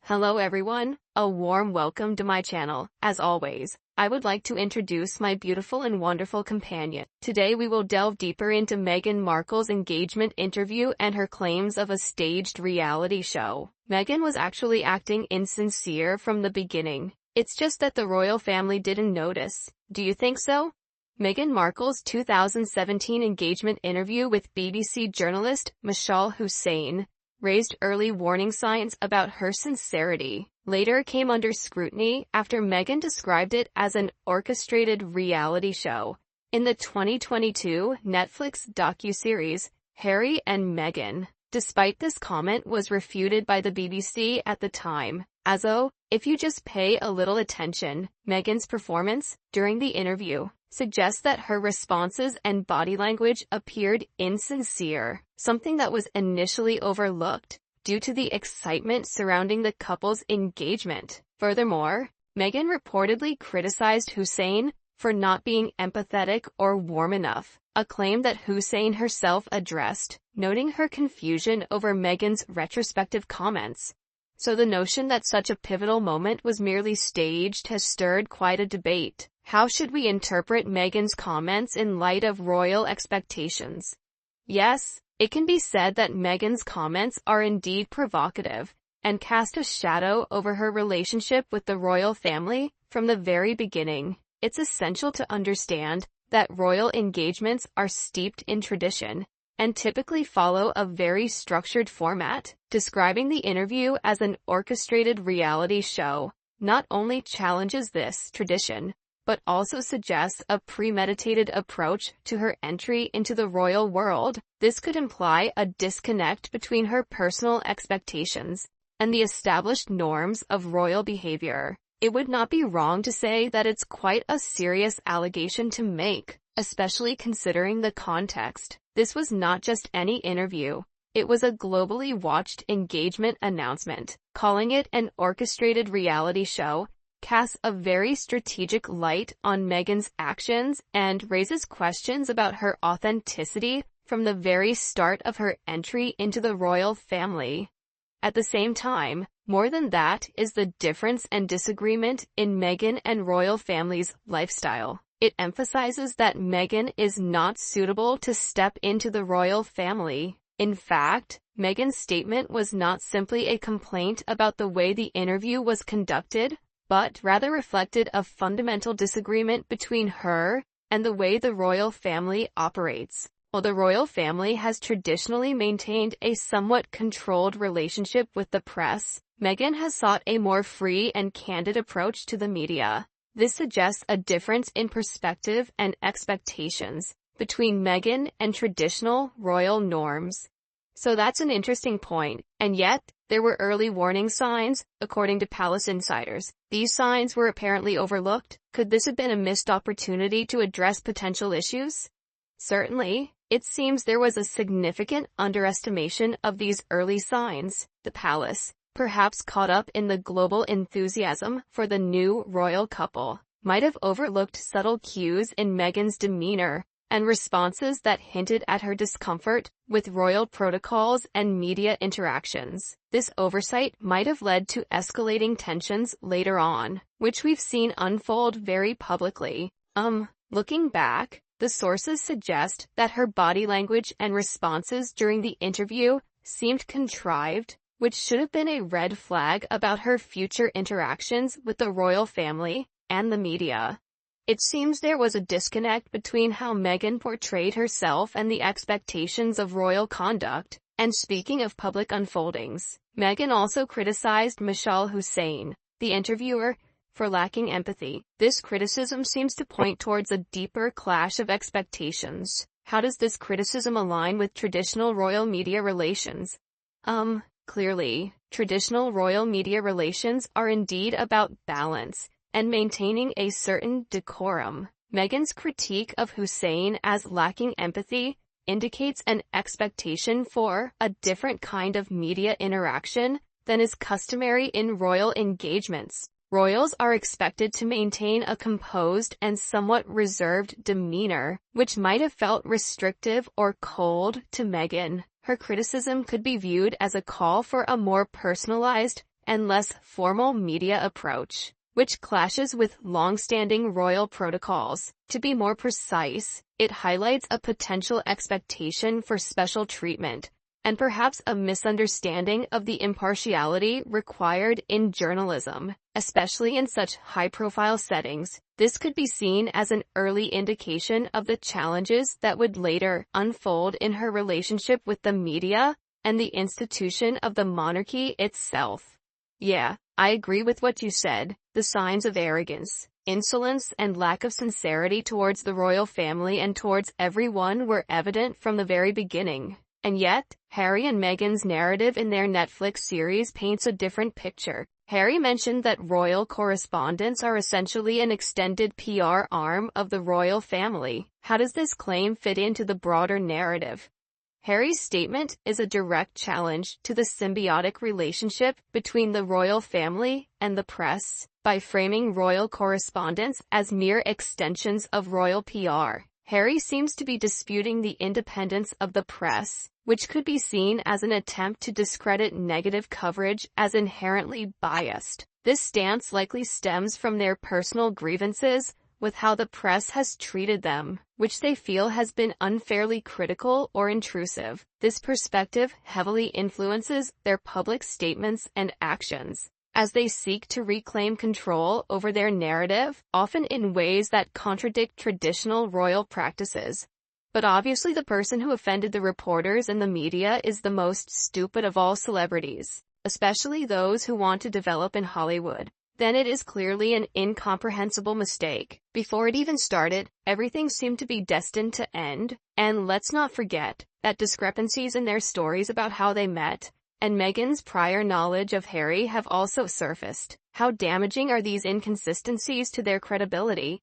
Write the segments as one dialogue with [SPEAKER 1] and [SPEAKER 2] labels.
[SPEAKER 1] Hello everyone, a warm welcome to my channel. As always, I would like to introduce my beautiful and wonderful companion. Today we will delve deeper into Meghan Markle's engagement interview and her claims of a staged reality show. Meghan was actually acting insincere from the beginning. It's just that the royal family didn't notice. Do you think so? Meghan Markle's 2017 engagement interview with BBC journalist Mashal Hussain raised early warning signs about her sincerity. Later came under scrutiny after Meghan described it as an orchestrated reality show. In the 2022 Netflix docuseries, Harry and Meghan, despite this comment was refuted by the BBC at the time, as though, if you just pay a little attention, Meghan's performance during the interview suggests that her responses and body language appeared insincere, something that was initially overlooked due to the excitement surrounding the couple's engagement. Furthermore, Meghan reportedly criticized Hussain for not being empathetic or warm enough, a claim that Hussain herself addressed, noting her confusion over Meghan's retrospective comments. So the notion that such a pivotal moment was merely staged has stirred quite a debate. How should we interpret Meghan's comments in light of royal expectations? Yes, it can be said that Meghan's comments are indeed provocative and cast a shadow over her relationship with the royal family from the very beginning. It's essential to understand that royal engagements are steeped in tradition and typically follow a very structured format. Describing the interview as an orchestrated reality show not only challenges this tradition, but also suggests a premeditated approach to her entry into the royal world. This could imply a disconnect between her personal expectations and the established norms of royal behavior. It would not be wrong to say that it's quite a serious allegation to make, especially considering the context. This was not just any interview. It was a globally watched engagement announcement. Calling it an orchestrated reality show casts a very strategic light on Meghan's actions and raises questions about her authenticity from the very start of her entry into the royal family. At the same time, more than that is the difference and disagreement in Meghan and royal family's lifestyle. It emphasizes that Meghan is not suitable to step into the royal family. In fact, Meghan's statement was not simply a complaint about the way the interview was conducted, but rather reflected a fundamental disagreement between her and the way the royal family operates. While the royal family has traditionally maintained a somewhat controlled relationship with the press, Meghan has sought a more free and candid approach to the media. This suggests a difference in perspective and expectations between Meghan and traditional royal norms. So that's an interesting point, and yet, there were early warning signs, according to palace insiders. These signs were apparently overlooked. Could this have been a missed opportunity to address potential issues? Certainly, it seems there was a significant underestimation of these early signs. The palace, perhaps caught up in the global enthusiasm for the new royal couple, might have overlooked subtle cues in Meghan's demeanor and responses that hinted at her discomfort with royal protocols and media interactions. This oversight might have led to escalating tensions later on, which we've seen unfold very publicly. Looking back, the sources suggest that her body language and responses during the interview seemed contrived, which should have been a red flag about her future interactions with the royal family and the media. It seems there was a disconnect between how Meghan portrayed herself and the expectations of royal conduct. And speaking of public unfoldings, Meghan also criticized Mashal Hussain, the interviewer, for lacking empathy. This criticism seems to point towards a deeper clash of expectations. How does this criticism align with traditional royal media relations? Clearly, traditional royal media relations are indeed about balance and maintaining a certain decorum. Meghan's critique of Hussain as lacking empathy indicates an expectation for a different kind of media interaction than is customary in royal engagements. Royals are expected to maintain a composed and somewhat reserved demeanor, which might have felt restrictive or cold to Meghan. Her criticism could be viewed as a call for a more personalized and less formal media approach, which clashes with long-standing royal protocols. To be more precise, it highlights a potential expectation for special treatment, and perhaps a misunderstanding of the impartiality required in journalism, especially in such high-profile settings. This could be seen as an early indication of the challenges that would later unfold in her relationship with the media and the institution of the monarchy itself. Yeah, I agree with what you said. The signs of arrogance, insolence, and lack of sincerity towards the royal family and towards everyone were evident from the very beginning. And yet, Harry and Meghan's narrative in their Netflix series paints a different picture. Harry mentioned that royal correspondents are essentially an extended PR arm of the royal family. How does this claim fit into the broader narrative? Harry's statement is a direct challenge to the symbiotic relationship between the royal family and the press. By framing royal correspondents as mere extensions of royal PR, Harry seems to be disputing the independence of the press, which could be seen as an attempt to discredit negative coverage as inherently biased. This stance likely stems from their personal grievances with how the press has treated them, which they feel has been unfairly critical or intrusive. This perspective heavily influences their public statements and actions, as they seek to reclaim control over their narrative, often in ways that contradict traditional royal practices. But obviously the person who offended the reporters and the media is the most stupid of all celebrities, especially those who want to develop in Hollywood. Then it is clearly an incomprehensible mistake. Before it even started, everything seemed to be destined to end. And let's not forget that discrepancies in their stories about how they met and Meghan's prior knowledge of Harry have also surfaced. How damaging are these inconsistencies to their credibility?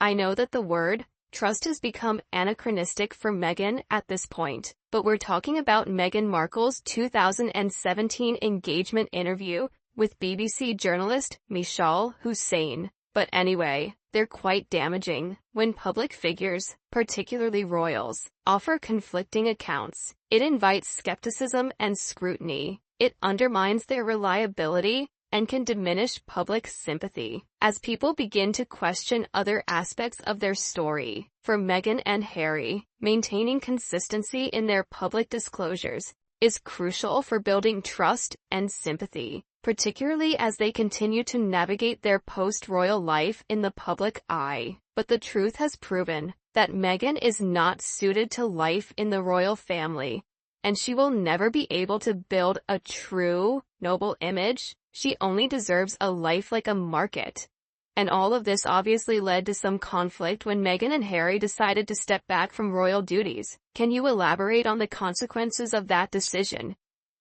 [SPEAKER 1] I know that the word trust has become anachronistic for Meghan at this point, but we're talking about Meghan Markle's 2017 engagement interview with BBC journalist Mishal Hussain. But anyway, they're quite damaging. When public figures, particularly royals, offer conflicting accounts, it invites skepticism and scrutiny. It undermines their reliability and can diminish public sympathy as people begin to question other aspects of their story. For Meghan and Harry, maintaining consistency in their public disclosures is crucial for building trust and sympathy, particularly as they continue to navigate their post-royal life in the public eye. But the truth has proven that Meghan is not suited to life in the royal family, and she will never be able to build a true, noble image. She only deserves a life like a market. And all of this obviously led to some conflict when Meghan and Harry decided to step back from royal duties. Can you elaborate on the consequences of that decision?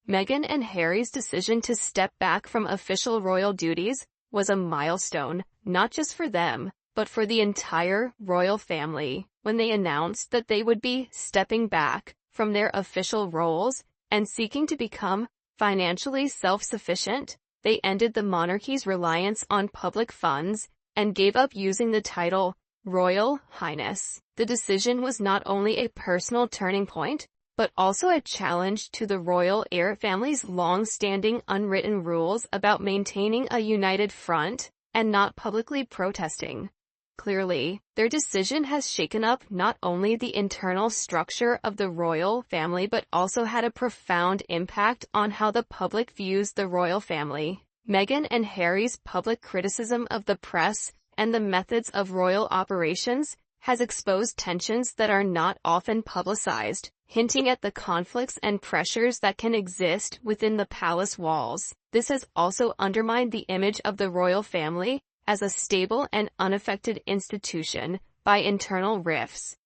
[SPEAKER 1] Meghan and Harry's decision to step back from official royal duties was a milestone, not just for them, but for the entire royal family. When they announced that they would be stepping back from their official roles and seeking to become financially self-sufficient, they ended the monarchy's reliance on public funds and gave up using the title Royal Highness. The decision was not only a personal turning point, but also a challenge to the royal heir family's long-standing unwritten rules about maintaining a united front and not publicly protesting. Clearly, their decision has shaken up not only the internal structure of the royal family but also had a profound impact on how the public views the royal family. Meghan and Harry's public criticism of the press and the methods of royal operations has exposed tensions that are not often publicized, hinting at the conflicts and pressures that can exist within the palace walls. This has also undermined the image of the royal family as a stable and unaffected institution by internal rifts.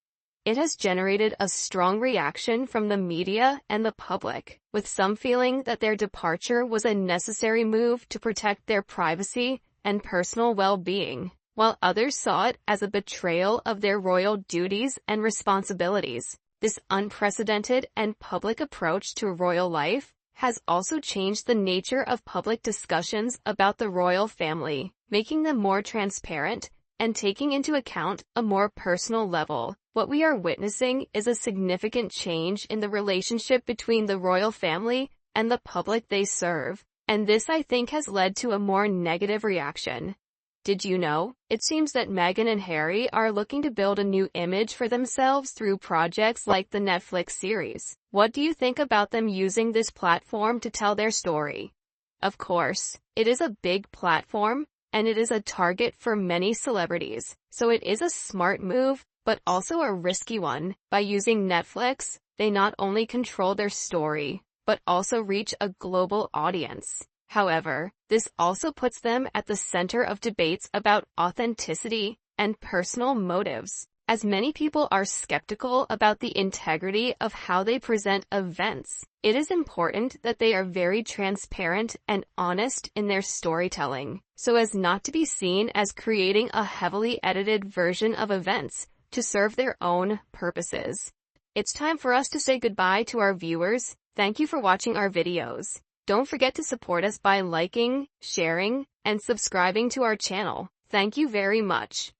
[SPEAKER 1] It has generated a strong reaction from the media and the public, with some feeling that their departure was a necessary move to protect their privacy and personal well-being, while others saw it as a betrayal of their royal duties and responsibilities. This unprecedented and public approach to royal life has also changed the nature of public discussions about the royal family, making them more transparent and taking into account a more personal level. What we are witnessing is a significant change in the relationship between the royal family and the public they serve, And this I think has led to a more negative reaction. Did you know? It seems that Meghan and Harry are looking to build a new image for themselves through projects like the Netflix series. What do you think about them using this platform to tell their story? Of course, it is a big platform, and it is a target for many celebrities, so it is a smart move, but also a risky one. By using Netflix, they not only control their story, but also reach a global audience. However, this also puts them at the center of debates about authenticity and personal motives, as many people are skeptical about the integrity of how they present events. It is important that they are very transparent and honest in their storytelling, so as not to be seen as creating a heavily edited version of events to serve their own purposes. It's time for us to say goodbye to our viewers. Thank you for watching our videos. Don't forget to support us by liking, sharing, and subscribing to our channel. Thank you very much.